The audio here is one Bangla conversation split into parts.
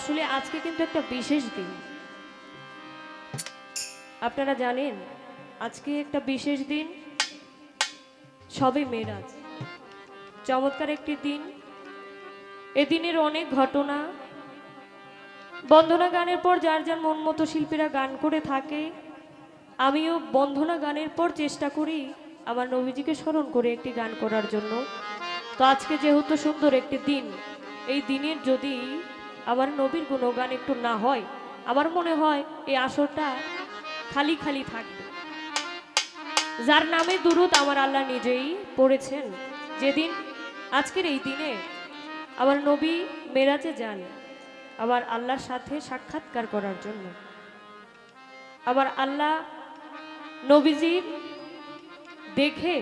আসলে আজকে কিন্তু একটা বিশেষ দিন। আপনারা জানেন আজকে একটা বিশেষ দিন, শবে মেরাজ। চমৎকার একটি দিন। এ দিনের অনেক ঘটনা। বন্দনা গানের পর যার যার মন মতো শিল্পীরা গান করে থাকে, আমিও বন্দনা গানের পর চেষ্টা করি আমার নবীজিকে স্মরণ করে একটি গান করার জন্য। তো আজকে যেহেতু সুন্দর একটি দিন, এই দিনের যদি আমার নবীর গুণগান একটু না হয়, আমার মনে হয় এই আসরটা খালি খালি থাকবে। যার নামে দুরূদ আমার আল্লাহ নিজেই পড়েছেন, যেদিন আজকের এই দিনে আমার নবী মেরাজে যান আমার আল্লাহর সাথে সাক্ষাৎকার করার জন্য। আমার আল্লাহ নবীজির দেখে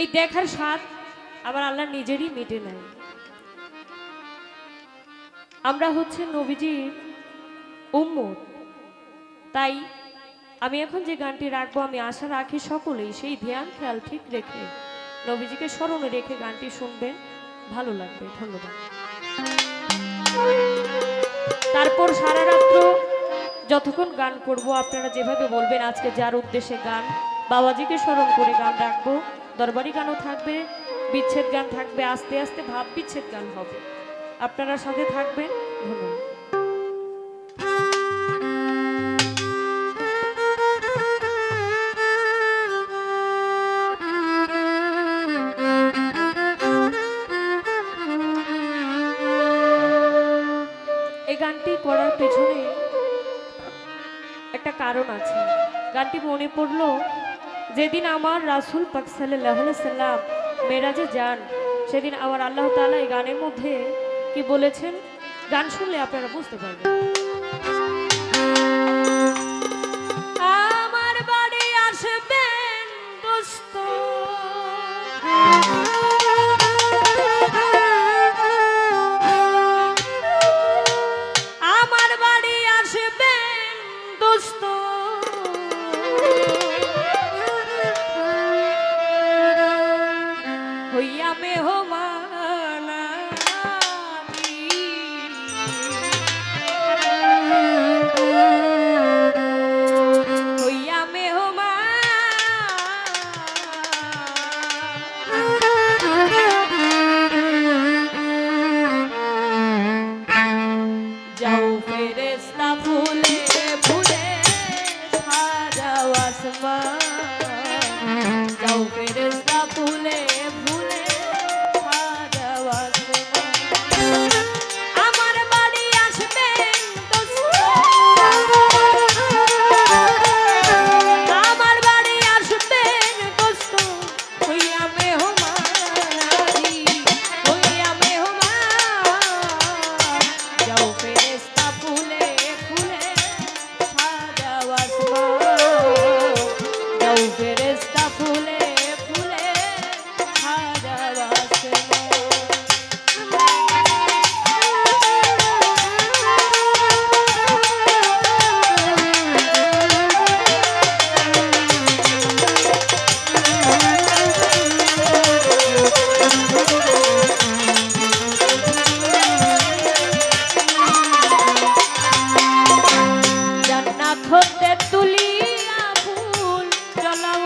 এই দেখার স্বাদ আমার আল্লাহ নিজেরই মিটে নেয়। আমরা হচ্ছে নবীজির উম্মত, তাই আমি এখন যে গানটি রাখবো, আমি আশা রাখি সকলেই সেই ধ্যান খেয়াল ঠিক রেখে নবীজিকে স্মরণে রেখে গানটি শুনবেন, ভালো লাগবে। ধন্যবাদ। তারপর সারা রাত্র যতক্ষণ গান করব আপনারা যেভাবে বলবেন, আজকে যার উদ্দেশ্যে গান, বাবাজিকে স্মরণ করে গান রাখবো। দরবারি গানও থাকবে, বিচ্ছেদ গান থাকবে, আস্তে আস্তে ভাব বিচ্ছেদ গান হবে। আপনারা সাথে থাকবেন। ধন্যবাদ। এই গানটি করার পেছনে একটা কারণ আছে। গানটি মনে পড়লো যেদিন আমার রাসূল পাক সাল্লাল্লাহু আলাইহি সাল্লাম মেরাজে যান, সেদিন আমার আল্লাহ তাআলা এই গানের মধ্যে কি বলেছেন, গান শুনলে আপনারা বুঝতে পারবেন। আমার বাড়ি আসবেন দোস্ত, আমার বাড়ি আসবেন দোস্ত, হইয়া মেহমান হইয়া মেহমান, যাও ফেরেশতা ফুলে ফুলে সাজাও আসমান, যাও ফেরেশতা ফুলে ফুলে সাজাও আসমান, আমার বাড়ি আসবেন দোস্ত, আমার বাড়ি আসবেন দোস্ত, হইয়া মেহমান হইয়া মেহমান, যাও ফেরেশতা ফুলে ফুলে সাজাও আসমান, যাও ফেরেশতা ফুলে ফুলে সাজাও আসমান। জান্নাত হতে তুলিয়া ফুল চলাও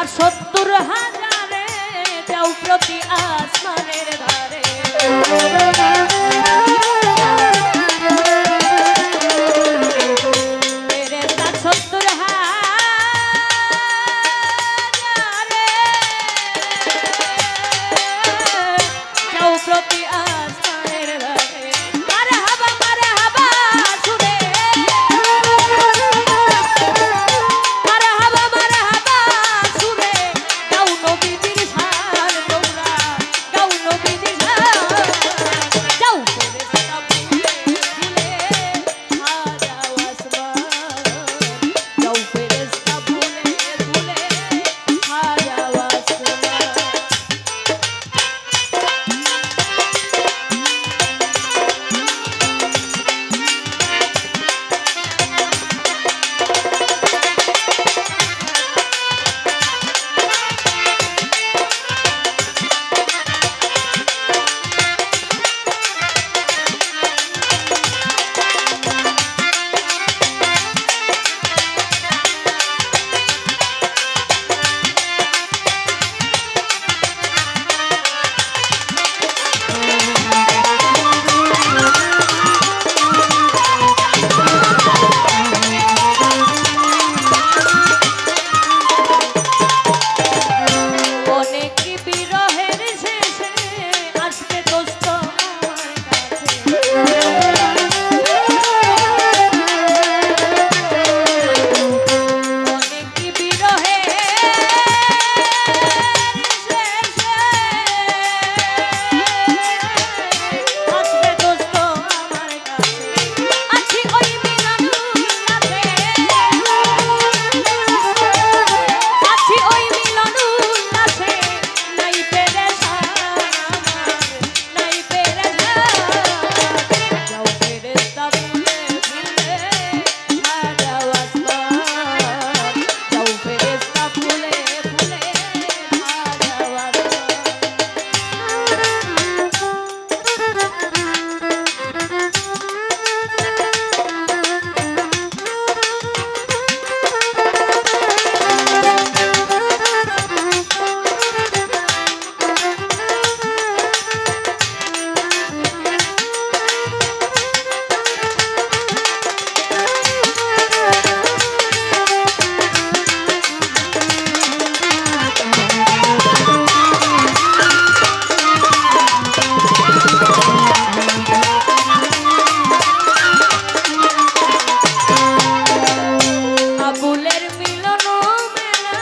70,000 যাও প্রতি আসমানের ধারে ফেরেশতা 70,000 যাও প্রতি আসমানের ধারে মারহাবা মারহাবা সুরে মারহাবা মারহাবা সুরে গাও নবীজির শান তোমরা গাও নবীজির শান যাও ফেরেশতা ফুলে ফুলে হাজাও আসমান যাও ফেরেশতা ফুলে ফুলে হাজাও আসমান অনেক বিরহের শেষে আসবে দোস্ত আমার কাছে অনেক বিরহের শেষে আসবে দোস্ত আমার কাছে আছি ওই মিলনুল্লাহে আছি ওই মিলনুল্লাহে নাই পেরেশান আমার নাই পেরেশান যাও ফেরেশতা ফুলে ফুলে হাজাও আসমান যাও ফেরেশতা ফুলে ফুলে হাজাও আবুলের মিলন মেলা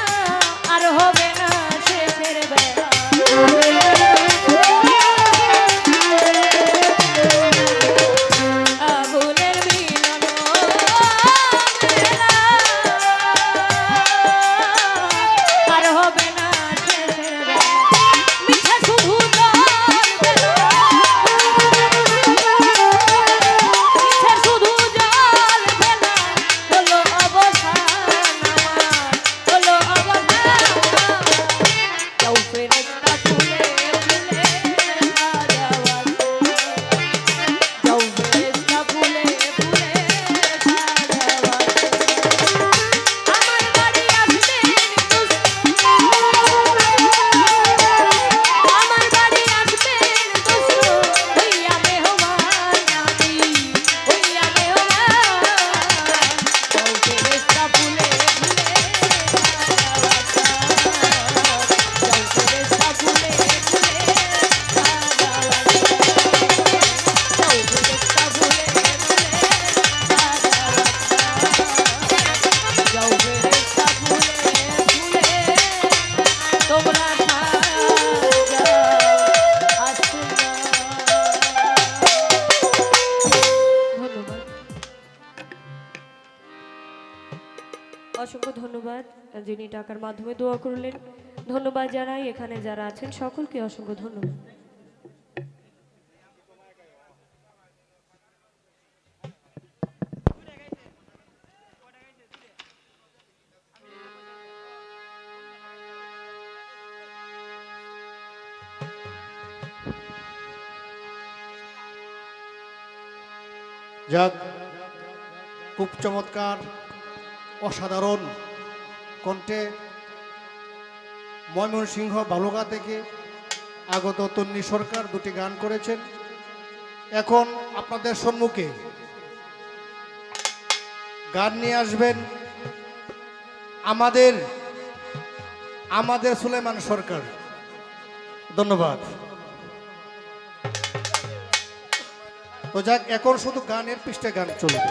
আর হবে না শেষের বেলা আবুলের মিলন মেলা আর হবে না শেষের বেলা মিঠা শুধু জল বেলা মিঠা শুধু জল বেলা হলো অবসান আমার হলো অবসান যাও ফেরেশতা ফুলে ফুলে হাজাও আসমান যাও ফেরেশতা ফুলে ফুলে হাজাও আসমান আমার বাড়ি আসবেন দোস্ত আমার বাড়ি আসবেন দোস্ত হইয়া মেহমান আমি হইয়া মেহমান যাও ফেরেশতা ফুলে ফুলে হাজাও আসমান যাও ফেরেশতা ফুলে ফুলে হাজাও আসমান যাও ফেরেশতা ফুলে ফুলে হাজাও আসমান যাও ফেরেশতা ফুলে ফুলে তোমরা হাজাও আসমান ধন্যবাদ অসংখ্য ধন্যবাদ যিনি টাকার মাধ্যমে দোয়া করলেন ধন্যবাদ জানাই এখানে যারা আছেন সকলকে অসংখ্য ধন্যবাদ যাক, খুব চমৎকার অসাধারণ কণ্ঠে ময়মনসিংহ বালুগা থেকে আগত তন্নি সরকার দুটি গান করেছেন। এখন আপনাদের সম্মুখে গান নিয়ে আসবেন আমাদের সুলেমান সরকার। ধন্যবাদ। তো যাক, এখন শুধু গানের পৃষ্ঠে গান চলবে।